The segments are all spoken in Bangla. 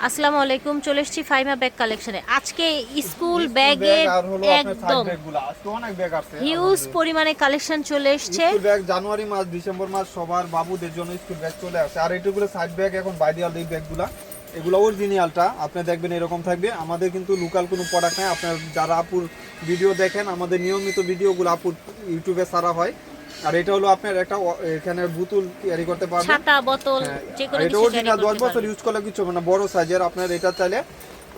আসসালামু আলাইকুম, চলে এসেছি ফাইমা ব্যাগ কালেকশনে। আজকে স্কুল ব্যাগের একদম অনেক ব্যাগ আছে, হিউজ পরিমাণে কালেকশন চলে এসেছে। স্কুল ব্যাগ জানুয়ারি মাস ডিসেম্বর মাস সবার বাবুদের জন্য স্কুল ব্যাগ চলে আসে। আর এগুলো সাইড ব্যাগ এখন বাইডিয়াল এই ব্যাগগুলা, এগুলো অরিজিনালটা আপনি দেখবেন এরকম থাকবে। আমাদের কিন্তু লোকাল কোনো প্রোডাক্ট নাই। আপনার যারা আপুর ভিডিও দেখেন, আমাদের নিয়মিত ভিডিওগুলো আপুর ইউটিউবে ছাড়া হয়। আর এটা হলো আপনার একটা এখানে বোতল ক্যারি করতে পারবেন, ছাতা বোতল যে কোনো এটা কিছু ক্যারি অরিজিনাল 10 করতে বছর পারবেন। ইউজ করলে কিছু হবে না। বড় সাইজের আপনার এটা চাইলে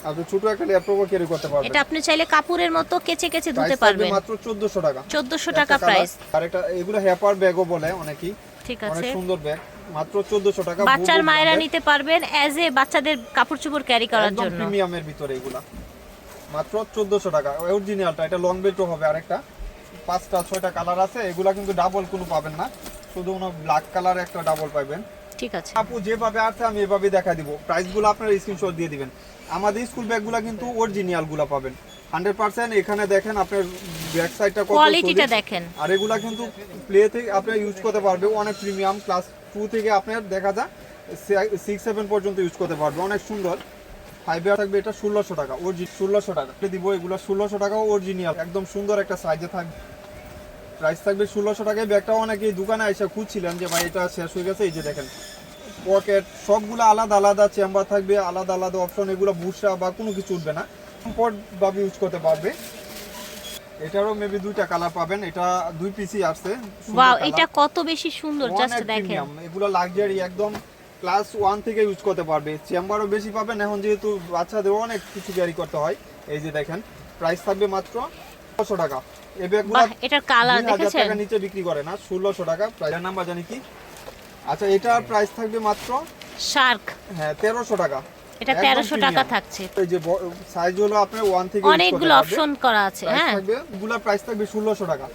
আপনি ছোট একটা ল্যাপটপও ক্যারি করতে পারবেন। এটা আপনি চাইলে কাপড়ের মতো কেচে কেচে ধুতে প্রাইস থাকবে পারবেন। মাত্র 1400 টাকা। 1400 টাকা প্রাইস। আর এটা এগুলো হ্যাপার ব্যাগও বলে অনেকেই, ঠিক অনেক আছে, সুন্দর ব্যাগ, মাত্র 1400 টাকা। বাচ্চার মায়েরা নিতে পারবেন এজ এ বাচ্চাদের কাপড় চোপড় ক্যারি করার একদম জন্য। প্রিমিয়ামের ভিতরে এগুলা মাত্র 1400 টাকা। অরিজিনালটা এটা লং বেল্টও হবে। আরেকটা 5টা 6টা কালার আছে, এগুলা কিন্তু ডাবল কোনো পাবেন না, শুধু ব্ল্যাক কালার একটা ডাবল পাবেন। ঠিক আছে আপু যেভাবে আছে আমি এভাবে দেখা দিব। প্রাইসগুলো আপনারা স্ক্রিনশট দিয়ে দিবেন। আমাদের স্কুল ব্যাগগুলো কিন্তু অরিজিনালগুলো পাবেন 100%। এখানে দেখেন আপনার ব্যাক সাইডটা কত কোয়ালিটিটা দেখেন। আর এগুলা কিন্তু প্লে থেকে আপনি ইউজ করতে পারবে, অনেক প্রিমিয়াম। ক্লাস 2 থেকে আপনার দেখা যায় 6-7 পর্যন্ত ইউজ করতে পারবে, অনেক সুন্দর। 5 ইয়ার থাকবে এটা 1600 টাকা, 1600 টাকা দিব। এগুলো 1600 টাকা অরিজিনাল, একদম সুন্দর একটা সাইজে থাকবে। প্রাইস থাকবে 1600 টাকায়। ব্যাগটা অনেকেই দোকানে এসে খুঁজছিলেন যে ভাই এটা শেষ হয়ে গেছে। এই যে দেখেন পকেট সবগুলো আলাদা আলাদা চেম্বার থাকবে, আলাদা আলাদা অপশন। এগুলো বুশা বা কোনো কিছু উঠবে না, কমফোর্ট ভাবে ইউজ করতে পারবে। এটারও মেবি 2টা কালার পাবেন, এটা 2 পিসই আসছে। ওয়াও, এটা কত বেশি সুন্দর, জাস্ট দেখেন। প্রিমিয়াম এগুলো লাক্সারি, একদম ক্লাস 1 থেকে ইউজ করতে পারবে। চেম্বারও বেশি পাবেন, এখন যেহেতু বাচ্চাদের অনেক কিছু ক্যারি করতে হয়। এই যে দেখেন প্রাইস থাকবে মাত্র 1600 টাকা। এই ব্যাগগুলো বাহ, এটার কালার 2000 দেখেছেন? টাকা নিচে বিক্রি করে না, 1600 টাকা। প্রাইস নাম্বার জানি কি? আচ্ছা, এটার প্রাইস থাকবে মাত্র শার্ক, হ্যাঁ 1300 টাকা। এটা একদম 1300 টাকা premium। থাকছে। এই যে সাইজ হলো আপনার 1 থেকে use করতে অনেকগুলো পারবে। অপশন করা আছে। Price হ্যাঁ, থাকবে, এগুলা প্রাইস থাকবে 1600 টাকা।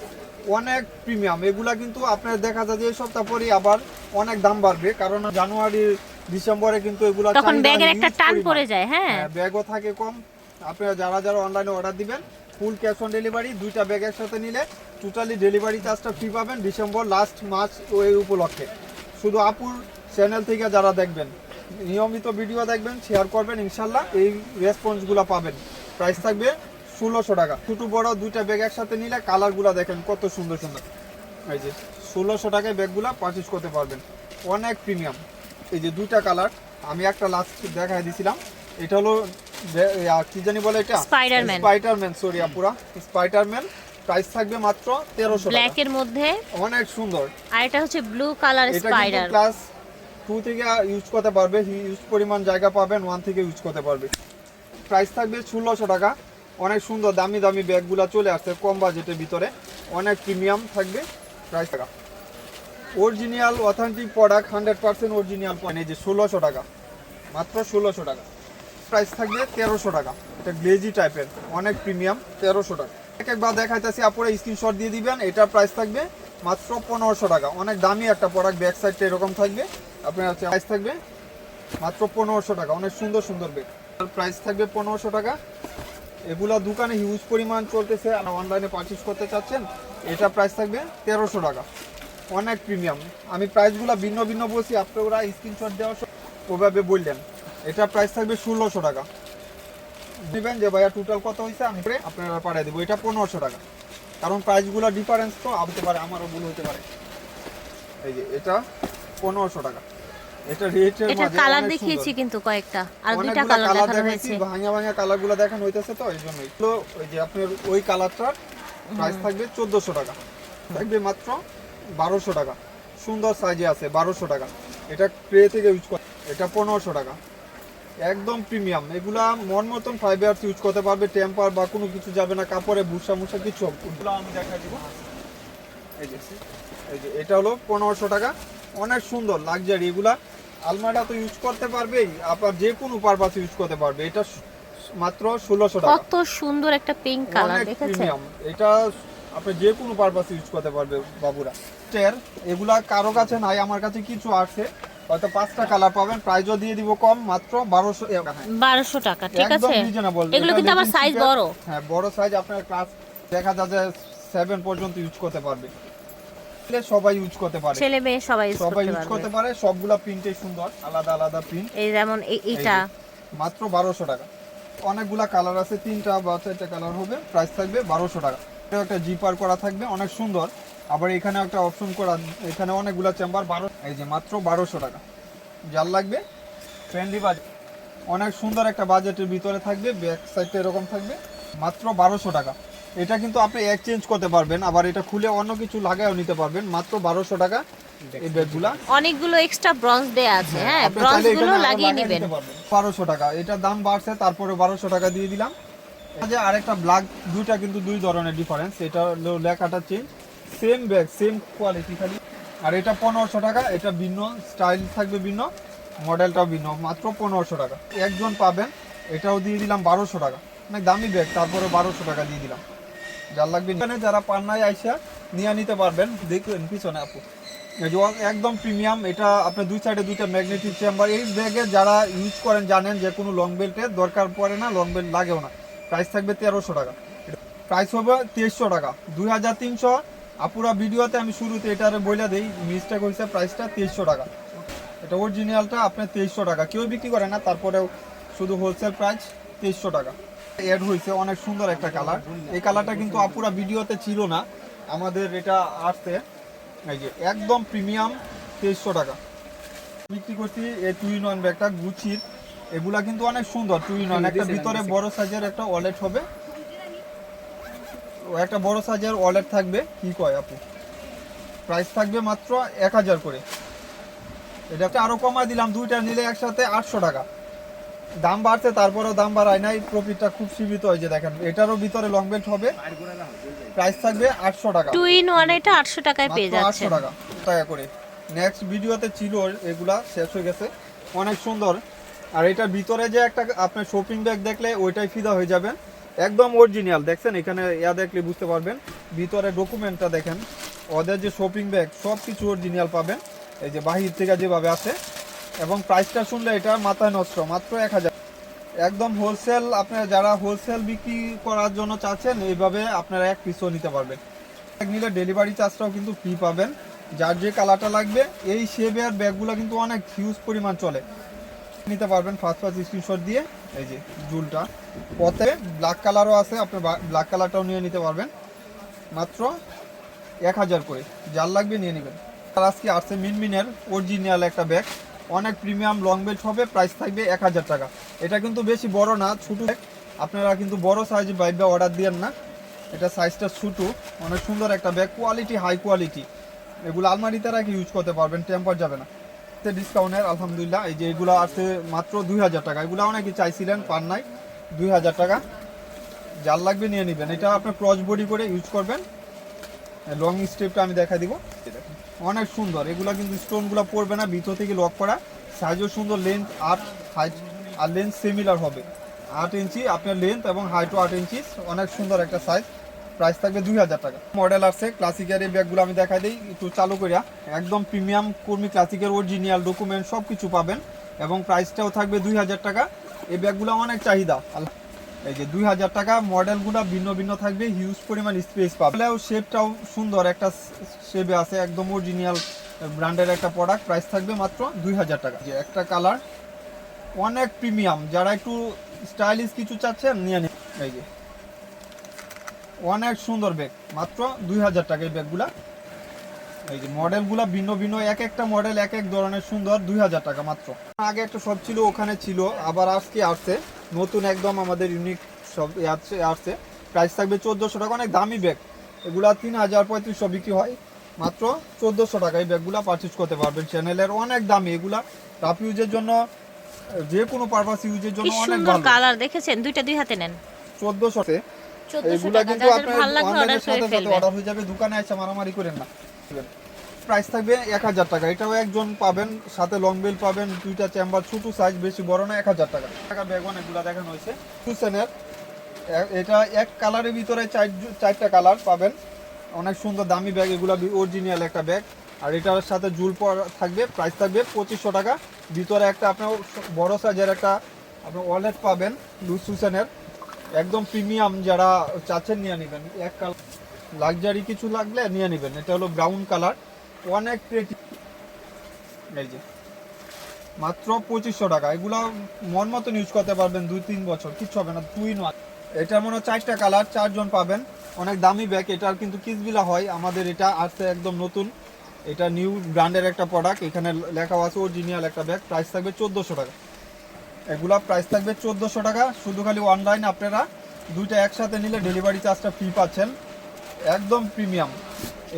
অনেক প্রিমিয়াম এগুলা, কিন্তু আপনার দেখা যায় যে এই সপ্তাহ পরেই আবার অনেক দাম বাড়বে, কারণ জানুয়ারি ডিসেম্বরে কিন্তু এগুলা তখন চাহিদা ব্যাগের একটা huge টান পরিমাণ। পড়ে যায়। হ্যাঁ, ব্যাগও থাকে কম। আপনারা যারা যারা অনলাইনে অর্ডার দিবেন, ফুল ক্যাশ অন ডেলিভারি। 2টা ব্যাগ একসাথে নিলে টোটালি ডেলিভারি চার্জটা ফ্রি পাবেন ডিসেম্বর লাস্ট মাস ওই উপলক্ষে। শুধু আপুর চ্যানেল থেকে যারা দেখবেন, নিয়মিত ভিডিও দেখবেন, শেয়ার করবেন, ইনশাল্লাহ এই রেসপন্সগুলো পাবেন। প্রাইস থাকবে 1600 টাকা। ছোট বড় 2টা ব্যাগ একসাথে নিলে কালারগুলো দেখেন কত সুন্দর সুন্দর। এই যে 1600 টাকায় ব্যাগগুলো পারচেজ করতে পারবেন, অনেক প্রিমিয়াম। এই যে 2টা কালার, আমি একটা লাস্ট দেখাই দিয়েছিলাম। এটা হলো কি জানি বলে, এটা স্পাইডারম্যান, সরি আপুরা, স্পাইডারম্যান। প্রাইস থাকবে মাত্র 1300 টাকা, ব্ল্যাক এর মধ্যে। অনেক সুন্দর। আর এটা হচ্ছে ব্লু কালার এটা কিন্তু স্পাইডার। ক্লাস 2 থেকে ইউজ করতে পারবে, ইউজ পরিমাণ জায়গা পাবেন, 1 থেকে ইউজ করতে পারবে। প্রাইস থাকবে 1600 টাকা। অনেক সুন্দর দামি দামি ব্যাগগুলো চলে আসছে কম বাজেটের ভিতরে, অনেক প্রিমিয়াম থাকবে। প্রাইস টাকা original authentic product, 100% original point. এই যে 1600 টাকা, মাত্র 1600 টাকা। প্রাইস থাকবে 1300 টাকা। এটা গ্লেজি টাইপের, অনেক প্রিমিয়াম, 1300 টাকা। একবার দেখাইতেছি, আপনারা স্ক্রিনশট দিয়ে দিবেন। এটার প্রাইস থাকবে মাত্র 1500 টাকা। অনেক দামি একটা প্রোডাক্ট, ব্যাক সাইডটা এরকম থাকবে। আপনার প্রাইস থাকবে মাত্র 1500 টাকা। অনেক সুন্দর সুন্দর ব্যাগ, প্রাইস থাকবে 1500 টাকা। এগুলা দোকানে হিউজ পরিমাণ চলতেছে, আর অনলাইনে পারচেজ করতে চাচ্ছেন, এটা প্রাইস থাকবে 1300 টাকা। অনেক প্রিমিয়াম। আমি প্রাইসগুলো ভিন্ন ভিন্ন বলছি, আপনারা স্ক্রিনশট দেওয়ার ওভাবে বললেন। এটা প্রাইস থাকবে 1600 টাকা। নেবেন যে ভাইয়া টোটাল কত হয়েছে, আমি আপনারা পাঠিয়ে দেবো। এটা 1500 টাকা, কারণ প্রাইসগুলো ডিফারেন্স তো হতে পারে, আমারও ভুল হতে পারে। এই যে এটা 1500 টাকা। এটা রেটের এটা মাঝে কালার অনেক দেখিয়েছি সুন্দর। কিন্তু কয়েকটা, আর দুইটা অনেকগুলো কালার কালার দেখানো দেখাইছি, হয়েছে। ভাঙা ভাঙা কালারগুলো দেখানো হইতেছে, তো এই জন্যই তো। ওই যে আপনার ওই কালারটার প্রাইস থাকবে 1400 টাকা। থাকবে মাত্র 1200 টাকা। সুন্দর সাইজে আছে, 1200 টাকা। এটা ট্রে থেকে ইউজ করে, এটা 1500 টাকা। একদম প্রিমিয়াম। এগুলা মন মতন 5 ইয়ার্স ইউজ করতে পারবে, টেম্পার বা কোনো কিছু যাবে না, কাপড়ে ভুসা মুসা কিছু ওগুলো আমি দেখাই দিব। এই যে এটা হলো 1500 টাকা। অনেক সুন্দর লাক্সারি। এগুলা আলমারিটা তো ইউজ করতে পারবেই, আপনার যে কোনো পারপাস ইউজ করতে পারবে। এটা মাত্র 1600 টাকা। কত সুন্দর একটা পিঙ্ক কালার, অনেক দেখেছেন? প্রিমিয়াম। এটা আপনি যে কোনো পারপাস ইউজ করতে পারবে বাবুরা। এগুলা কারো কাছে নাই, আমার কাছে কিছু আছে, হয়তো 5টা কালার পাবেন। প্রাইসও দিয়ে দিব কম, মাত্র 1200 টাকা। ঠিক একদম আছে, রিজনেবল। এগুলো কিন্তু আবার সাইজ বড়। হ্যাঁ, বড় সাইজ। আপনার ক্লাস দেখা যায় যে 7 পর্যন্ত ইউজ করতে পারবে, সবাই ইউজ করতে পারে, ছেলে মেয়ে সবাই ইউজ সবাই ইউজ করতে করতে পারবে। পারে। সবগুলা প্রিন্টে সুন্দর, আলাদা আলাদা প্রিন্ট। এই যেমন এটা মাত্র 1200 টাকা। অনেকগুলা কালার আছে, 3টা বা 4টা কালার হবে, প্রাইস থাকবে 1200 টাকা। এটা একটা জিপার করা থাকবে, অনেক সুন্দর। আবার এখানে একটা অপশন করা, এখানে অনেকগুলা চেম্বার, 12, এই যে মাত্র 1200 টাকা। যার লাগবে ফ্রেন্ডলি বাজেট, অনেক সুন্দর একটা বাজেটের ভিতরে থাকবে, ব্যাক সাইডটা এরকম থাকবে, মাত্র 1200 টাকা। এটা কিন্তু আপনি এক্সচেঞ্জ করতে পারবেন, আবার এটা খুলে অন্য কিছু লাগায়ও নিতে পারবেন, মাত্র 1200 টাকা। এই ব্যাগগুলা অনেকগুলো এক্সট্রা ব্রঞ্জ দেয়া আছে, হ্যাঁ আপনি ব্রঞ্জ চাইলে গুলো এখানে আরো লাগিয়ে লাগায় নেবেন। নিতে পারবেন। 1200 টাকা, এটার দাম বাড়ছে, তারপরে 1200 টাকা দিয়ে দিলাম। এই যে আরেকটা ব্ল্যাক, দুইটা কিন্তু দুই ধরনের ডিফারেন্স, এটা হলো লেখাটা change, same bag same quality খালি। আর এটা 1500 টাকা, এটা ভিন্ন স্টাইল থাকবে, ভিন্ন মডেলটাও ভিন্ন, মাত্র 1500 টাকা একজন পাবেন। এটাও দিয়ে দিলাম 1200 টাকা, অনেক দামি ব্যাগ, তারপরে 1200 টাকা দিয়ে দিলাম। যার লাগবে এখানে যারা পান্নায় আইসা নিয়ে নিতে পারবেন। দেখবেন পিছনে আপু, এই যে একদম প্রিমিয়াম, এটা আপনার দুই সাইডে দুইটা ম্যাগনেটিক চেম্বার। এই ব্যাগে যারা ইউজ করেন জানেন যে কোনো লং বেল্টের দরকার পড়ে না, লং বেল্ট লাগেও না। প্রাইস থাকবে 1300 টাকা, প্রাইস হবে 2300 টাকা, 2300। আপুরা ভিডিওতে আমি শুরুতে এটারে বইলা দেই, মিস্টেক হয়েছে, প্রাইসটা 2300 টাকা। এটা অরিজিনালটা আপনার 2300 টাকা, কেউ বিক্রি করে না, তারপরেও শুধু হোলসেল প্রাইস 2300 টাকা। অ্যাড হয়েছে অনেক সুন্দর একটা কালার, এই কালারটা কিন্তু আপুরা ভিডিওতে ছিল না, আমাদের এটা আসছে। এই যে একদম প্রিমিয়াম 2300 টাকা বিক্রি করছি। এই 2-in-1 ব্যাগটা গুচির, এগুলা কিন্তু অনেক সুন্দর। 2-in-1 একটা ভিতরে বড় সাইজের একটা ওয়ালেট হবে, ও একটা বড় সাইজের ওয়ালেট থাকবে। কি কয় আপু, প্রাইস থাকবে মাত্র 1000 করে। এটাকে আরো কমায় দিলাম, দুইটা নিলে একসাথে 800 টাকা। দাম বাড়ছে, তারপরেও দাম বাড়ায় নাই, প্রফিটটা খুব সীমিত। হয় যে দেখেন, এটারও ভিতরে লং বেল্ট হবে, প্রাইস থাকবে 800 টাকা। 2-in-1 এটা 800 টাকায় পেয়ে মাত্র যাচ্ছে। 800 টাকা করে। নেক্সট ভিডিওতে ছিল, এগুলা শেষ হয়ে গেছে, অনেক সুন্দর। আর এটার ভিতরে যে একটা আপনার শপিং ব্যাগ দেখলে ওইটাই ফিদা হয়ে যাবেন, একদম অরিজিনাল। দেখছেন এখানে ইয়া দেখলে বুঝতে পারবেন, ভিতরে ডকুমেন্টটা দেখেন, ওদের যে শপিং ব্যাগ সব কিছু অরিজিনাল পাবেন, এই যে বাহির থেকে যেভাবে আছে। এবং প্রাইসটা শুনলে এটা মাথায় নষ্ট, মাত্র 1000। একদম হোলসেল, আপনারা যারা হোলসেল বিক্রি করার জন্য চাচ্ছেন, এইভাবে আপনারা এক পিসও নিতে পারবেন। নিলে ডেলিভারি চার্জটাও কিন্তু ফ্রি পাবেন। যার যে কালারটা লাগবে, এই শেপের ব্যাগগুলো কিন্তু অনেক হিউজ পরিমাণ চলে, নিতে পারবেন ফার্স্ট স্ক্রিনশট দিয়ে। এই যে জুলটা পথে ব্ল্যাক কালারও আছে, আপনি ব্ল্যাক কালারটাও নিয়ে নিতে পারবেন, মাত্র 1000 করে। যার লাগবে নিয়ে নেবেন। আর আজকে আসছে মিনমিনের অরিজিনাল একটা ব্যাগ, অনেক প্রিমিয়াম লং বেল্ট হবে, প্রাইস থাকবে 1000 টাকা। এটা কিন্তু বেশি বড় না, ছোট ব্যাগ। আপনারা কিন্তু বড় সাইজ বাইবা অর্ডার দিয়েন না, এটা সাইজটা ছোট, অনেক সুন্দর একটা ব্যাগ, কোয়ালিটি হাই কোয়ালিটি। এগুলো আলমারিতে রাখি ইউজ করতে পারবেন, টেম্পার যাবে না। ডিসকাউন্টের আলহামদুলিল্লাহ। এই যে এগুলো আছে মাত্র 2000 টাকা, এগুলো অনেকেই চাইছিলেন, পান নাই, 2000 টাকা। যার লাগবে নিয়ে নেবেন। এটা আপনার ক্রস বডি করে ইউজ করবেন। লং স্টেপটা আমি দেখা দিব, অনেক সুন্দর। এগুলো কিন্তু স্টোনগুলো পড়বে না, ভিতর থেকে লক করা, সাইজও সুন্দর, লেন্থ 8, হাইট আর লেন্থ সিমিলার হবে, 8 ইঞ্চি আপনার লেন্থ এবং হাইটও 8 ইঞ্চি, অনেক সুন্দর একটা সাইজ। প্রাইস থাকবে 2000 টাকা। মডেল আছে ক্লাসিকের, এই ব্যাগগুলো আমি দেখাই দিই একটু চালু করিয়া। একদম প্রিমিয়াম কর্মী ক্লাসিকের অরিজিনাল ডকুমেন্ট সব কিছু পাবেন, এবং প্রাইসটাও থাকবে 2000 টাকা। এই ব্যাগগুলো অনেক চাহিদা। এই যে 2000 টাকা, মডেলগুলো ভিন্ন ভিন্ন থাকবে, হিউজ পরিমাণ স্পেস পাবে। শেপটাও সুন্দর একটা শেপে আছে, একদম অরিজিনাল ব্র্যান্ডের একটা প্রোডাক্ট। প্রাইস থাকবে মাত্র 2000 টাকা। যে একটা কালার অনেক প্রিমিয়াম, যারা একটু স্টাইলিশ কিছু চাচ্ছেন নিয়ে নিন। এই যে অনেক সুন্দর ব্যাগ, মাত্র 2000 টাকা এই ব্যাগগুলা। এই যে মডেলগুলা ভিন্ন ভিন্ন, এক একটা মডেল এক এক ধরনের সুন্দর, 2000 টাকা মাত্র। আগে একটা শপ ছিল, ওখানে ছিল, আবার আজকে আসছে নতুন একদম আমাদের ইউনিক সব আসছে। প্রাইস থাকবে 1400 টাকা, অনেক দামি ব্যাগ। এগুলা 3000-3500 বিক্রি হয়, মাত্র 1400 টাকা এই ব্যাগগুলা পারচেজ করতে পারবেন। চ্যানেলের অনেক দামি, এগুলা রাফ ইউজের জন্য, যে কোনো পারপাস ইউজের জন্য অনেক সুন্দর ভালো। কালার দেখেছেন, দুইটা দুই হাতে নেন, 1400 এগুলা টাকা। কিন্তু যাদের আপনার ভালো লাগবে অর্ডার অনলাইনের করে সাথে সাথে ফেলবেন। অর্ডার হয়ে যাবে, দোকানে এসে মারামারি করেন না। প্রাইস থাকবে 1000 টাকা, এটাও একজন পাবেন, সাথে লং বেল পাবেন, দুইটা চেম্বার, ছোট সাইজ, বেশি বড় না, 1000 টাকা। টাকা ব্যাগ অনেকগুলো দেখানো হয়েছে। টুসেনের এটা এক কালারের ভিতরে 4টা কালার পাবেন, অনেক সুন্দর দামি ব্যাগ, এগুলো অরিজিনাল একটা ব্যাগ। আর এটার সাথে জুল থাকবে, প্রাইস থাকবে 2500 টাকা। ভিতরে একটা আপনার বড় সাইজের একটা আপনার ওয়ালেট পাবেন, লুসুসেনের, একদম প্রিমিয়াম, যারা চাচ্ছেন নিয়ে নেবেন। এক কালার লাক্সারি কিছু লাগলে নিয়ে নেবেন। এটা হলো ব্রাউন কালার, অনেক ক্রিয়েটিভ। এই যে মাত্র 2500 টাকা। এগুলো মন মতন ইউজ করতে পারবেন 2-3 বছর, কিচ্ছু হবে না। 2-in-1, এটার মনে হয় 4টা কালার, 4 জন পাবেন। অনেক দামি ব্যাগ, এটার কিন্তু কিসবিলা হয়। আমাদের এটা আসছে একদম নতুন, এটা নিউ ব্র্যান্ডের একটা প্রোডাক্ট। এখানে লেখা আছে অরিজিনাল একটা ব্যাগ। প্রাইস থাকবে 1400 টাকা। এগুলা প্রাইস থাকবে 1400 টাকা। শুধু খালি অনলাইন আপনারা দুইটা একসাথে নিলে ডেলিভারি চার্জটা ফ্রি পাচ্ছেন, একদম প্রিমিয়াম।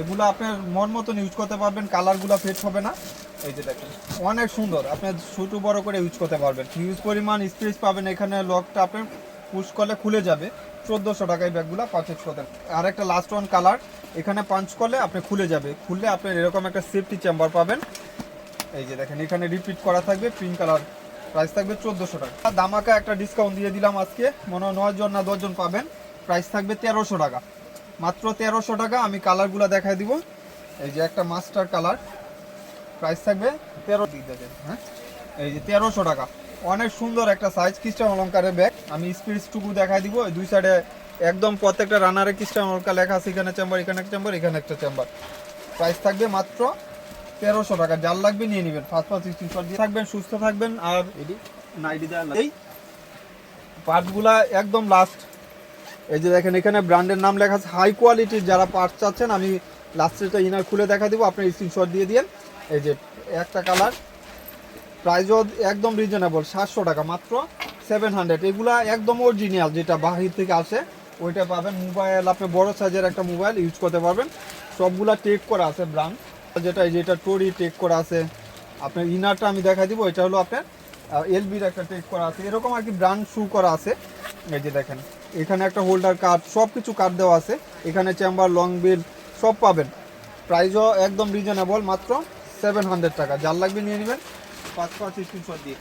এগুলো আপনার মন মতন ইউজ করতে পারবেন, কালারগুলো ফেড হবে না। এই যে দেখেন অনেক সুন্দর, আপনি ছোট বড় করে ইউজ করতে পারবেন। হিউজ পরিমাণ স্পেস পাবেন। এখানে লকটা আপনার পুশ করলে খুলে যাবে। 1400 টাকায় ব্যাগগুলো পারচেজ করতেন। আর একটা লাস্ট ওয়ান কালার, এখানে পাঞ্চ করলে আপনি খুলে যাবে। খুললে আপনার এরকম একটা সেফটি চেম্বার পাবেন। এই যে দেখেন এখানে রিপিট করা থাকবে, পিঙ্ক কালার। প্রাইস থাকবে 1400 টাকা। দামাকা একটা ডিসকাউন্ট দিয়ে দিলাম আজকে, মনে হয় 9 জন না 10 জন পাবেন। প্রাইস থাকবে 1300 টাকা, মাত্র 1300 টাকা। আমি কালারগুলো দেখাই দিব। এই যে একটা মাস্টার কালার, প্রাইস থাকবে 13 দিয়ে দেবেন। হ্যাঁ, এই যে 1300 টাকা। অনেক সুন্দর একটা সাইজ, খ্রিস্টান অলঙ্কারের ব্যাগ। আমি স্পিরিটটুকু দেখাই দিব। এই দুই সাইডে একদম প্রত্যেকটা রানারে খ্রিস্টান অলঙ্কার লেখা আছে। এখানে চেম্বার, এখানে একটা চেম্বার, এখানে একটা চেম্বার। প্রাইস থাকবে মাত্র 1300 টাকা। যার লাগবে নিয়ে নেবেন, ফার্স্ট স্ক্রিনশট দিয়ে থাকবেন। সুস্থ থাকবেন। আর এই পার্টগুলা একদম লাস্ট, এই যে দেখেন এখানে ব্র্যান্ডের নাম লেখা আছে। হাই কোয়ালিটির যারা পার্টস চাচ্ছেন, আমি লাস্টেরটা ইনার খুলে দেখা দিব, আপনি স্ক্রিনশট দিয়ে দিন। এই যে একটা কালার, প্রাইসও একদম রিজনেবল, 700 টাকা, মাত্র 700। এগুলা একদম অরিজিনাল, যেটা বাহির থেকে আসে ওইটা পাবেন। মোবাইল, আপনি বড় সাইজের একটা মোবাইল ইউজ করতে পারবেন। সবগুলা টেক করা আছে ব্র্যান্ড, যেটা টোরি টেক করা আছে। আপনার ইনারটা আমি দেখা দিব, এটা হলো আপনার এলবির একটা টেক করা আছে, এরকম আর কি ব্র্যান্ড শু করা আছে। এই যে দেখেন এখানে একটা হোল্ডার কার্ড, সব কিছু কার্ড দেওয়া আছে। এখানে চেম্বার, লং বিল সব পাবেন। প্রাইসও একদম রিজনেবল, মাত্র 700 টাকা। যার লাগবে নিয়ে নেবেন, 5 স্ক্রিনশট দিয়ে।